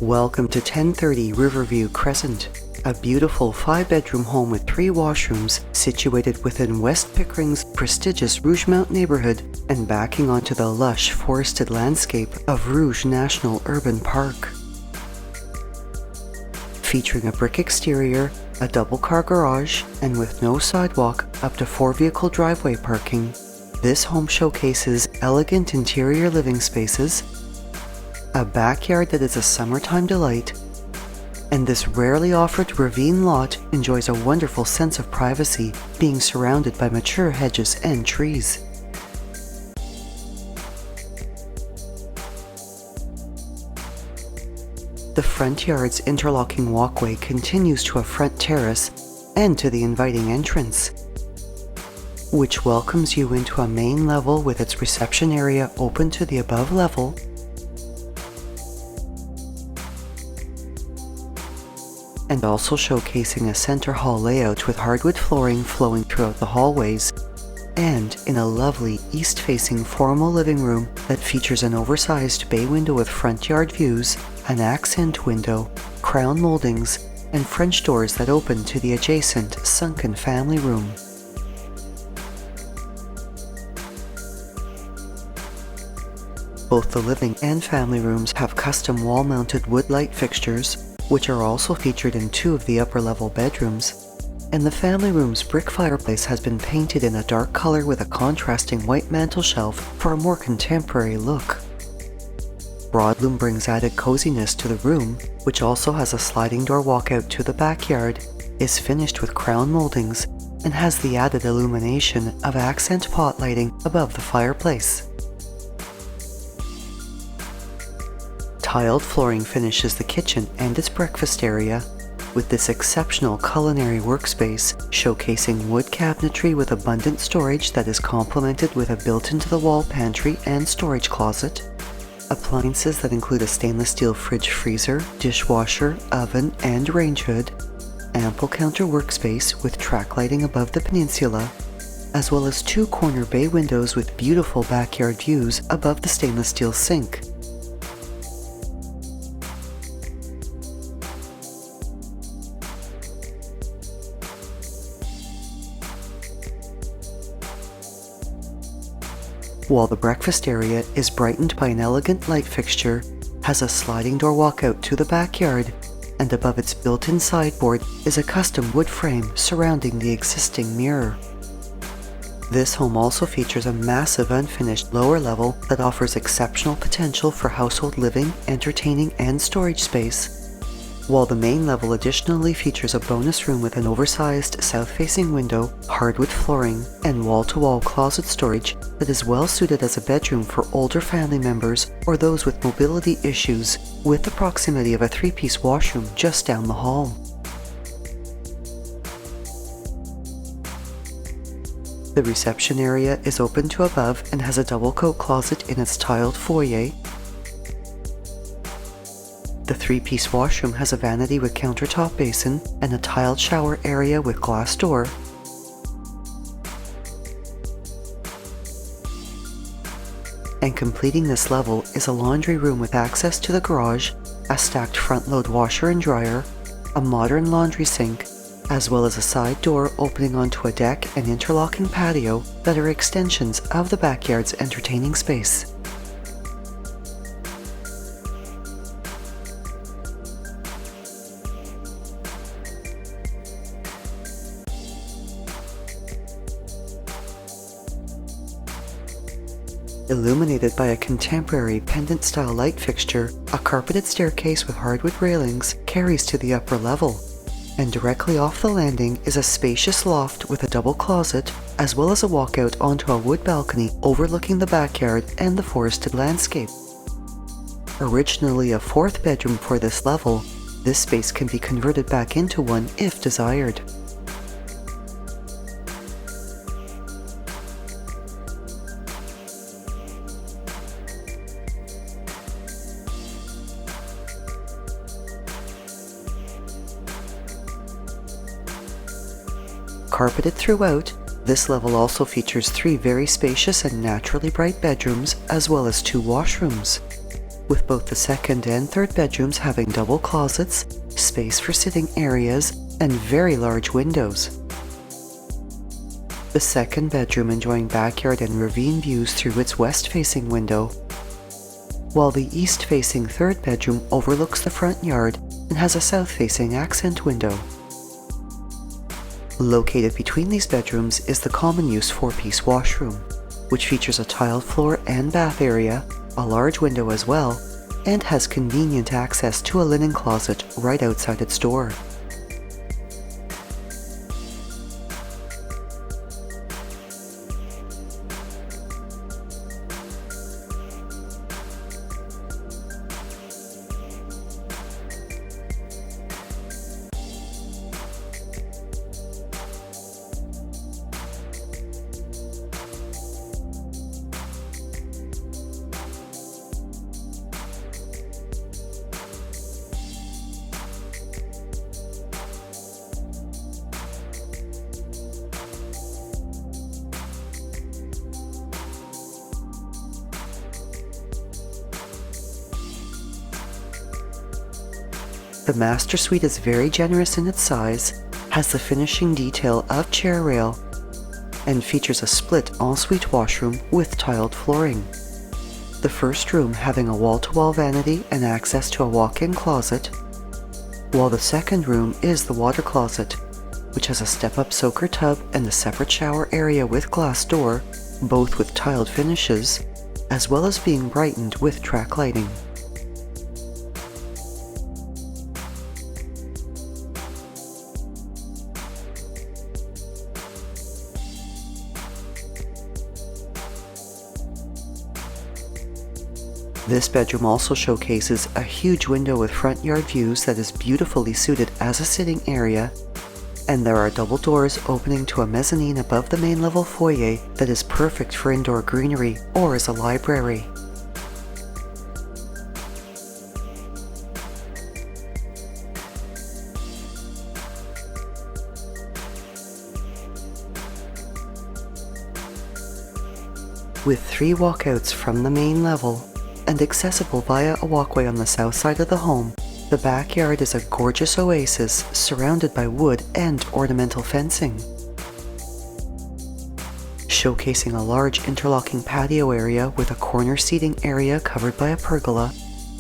Welcome to 1030 Riverview Crescent, a beautiful 5-bedroom home with 3 washrooms situated within West Pickering's prestigious Rougemount neighborhood and backing onto the lush forested landscape of Rouge National Urban Park. Featuring a brick exterior, a double-car garage, and with no sidewalk, up to 4-vehicle driveway parking, this home showcases elegant interior living spaces, a backyard that is a summertime delight, and this rarely offered ravine lot enjoys a wonderful sense of privacy, being surrounded by mature hedges and trees. The front yard's interlocking walkway continues to a front terrace and to the inviting entrance, which welcomes you into a main level with its reception area open to the above level, and also showcasing a center hall layout with hardwood flooring flowing throughout the hallways, and in a lovely east-facing formal living room that features an oversized bay window with front yard views, an accent window, crown moldings, and French doors that open to the adjacent sunken family room. Both the living and family rooms have custom wall-mounted wood light fixtures, which are also featured in 2 of the upper-level bedrooms, and the family room's brick fireplace has been painted in a dark color with a contrasting white mantel shelf for a more contemporary look. Broadloom brings added coziness to the room, which also has a sliding door walkout to the backyard, is finished with crown moldings, and has the added illumination of accent pot lighting above the fireplace. Tiled flooring finishes the kitchen and its breakfast area, with this exceptional culinary workspace showcasing wood cabinetry with abundant storage that is complemented with a built-into-the-wall pantry and storage closet, appliances that include a stainless steel fridge freezer, dishwasher, oven, and range hood, ample counter workspace with track lighting above the peninsula, as well as 2 corner bay windows with beautiful backyard views above the stainless steel sink. While the breakfast area is brightened by an elegant light fixture, has a sliding door walkout to the backyard, and above its built-in sideboard is a custom wood frame surrounding the existing mirror. This home also features a massive unfinished lower level that offers exceptional potential for household living, entertaining, and storage space, while the main level additionally features a bonus room with an oversized south-facing window, hardwood flooring, and wall-to-wall closet storage that is well suited as a bedroom for older family members or those with mobility issues, with the proximity of a 3-piece washroom just down the hall. The reception area is open to above and has a double coat closet in its tiled foyer. The 3-piece washroom has a vanity with countertop basin and a tiled shower area with glass door. And completing this level is a laundry room with access to the garage, a stacked front-load washer and dryer, a modern laundry sink, as well as a side door opening onto a deck and interlocking patio that are extensions of the backyard's entertaining space. Illuminated by a contemporary pendant-style light fixture, a carpeted staircase with hardwood railings carries to the upper level, and directly off the landing is a spacious loft with a double closet, as well as a walkout onto a wood balcony overlooking the backyard and the forested landscape. Originally a 4th bedroom for this level, this space can be converted back into one if desired. Carpeted throughout, this level also features 3 very spacious and naturally bright bedrooms, as well as 2 washrooms, with both the second and third bedrooms having double closets, space for sitting areas, and very large windows. The second bedroom enjoying backyard and ravine views through its west-facing window, while the east-facing third bedroom overlooks the front yard and has a south-facing accent window. Located between these bedrooms is the common-use 4-piece washroom, which features a tiled floor and bath area, a large window as well, and has convenient access to a linen closet right outside its door. The master suite is very generous in its size, has the finishing detail of chair rail, and features a split ensuite washroom with tiled flooring. The first room having a wall-to-wall vanity and access to a walk-in closet, while the second room is the water closet, which has a step-up soaker tub and a separate shower area with glass door, both with tiled finishes, as well as being brightened with track lighting. This bedroom also showcases a huge window with front yard views that is beautifully suited as a sitting area, and there are double doors opening to a mezzanine above the main level foyer that is perfect for indoor greenery or as a library. With 3 walkouts from the main level, and accessible via a walkway on the south side of the home, the backyard is a gorgeous oasis surrounded by wood and ornamental fencing. Showcasing a large interlocking patio area with a corner seating area covered by a pergola,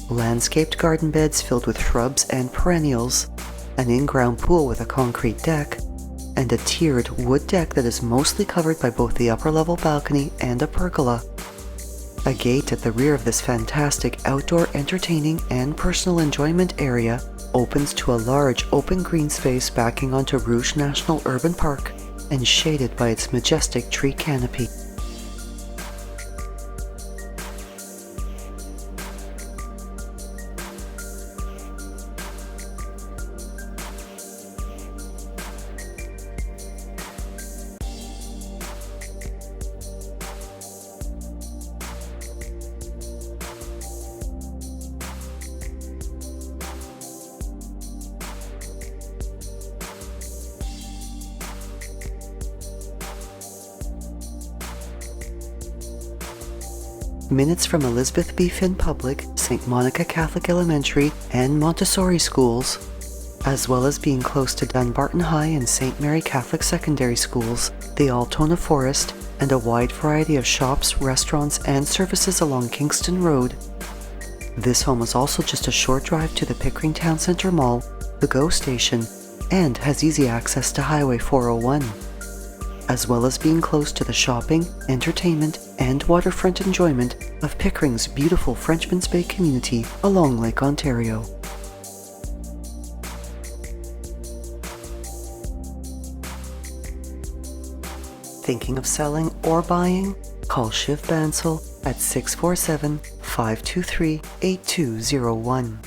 landscaped garden beds filled with shrubs and perennials, an in-ground pool with a concrete deck, and a tiered wood deck that is mostly covered by both the upper level balcony and a pergola. A gate at the rear of this fantastic outdoor entertaining and personal enjoyment area opens to a large open green space backing onto Rouge National Urban Park and shaded by its majestic tree canopy. Minutes from Elizabeth B. Finn Public, St. Monica Catholic Elementary, and Montessori schools, as well as being close to Dunbarton High and St. Mary Catholic Secondary Schools, the Altona Forest, and a wide variety of shops, restaurants, and services along Kingston Road. This home is also just a short drive to the Pickering Town Centre Mall, the GO Station, and has easy access to Highway 401. As well as being close to the shopping, entertainment, and waterfront enjoyment of Pickering's beautiful Frenchman's Bay community along Lake Ontario. Thinking of selling or buying? Call Shiv Bansal at 647-523-8201.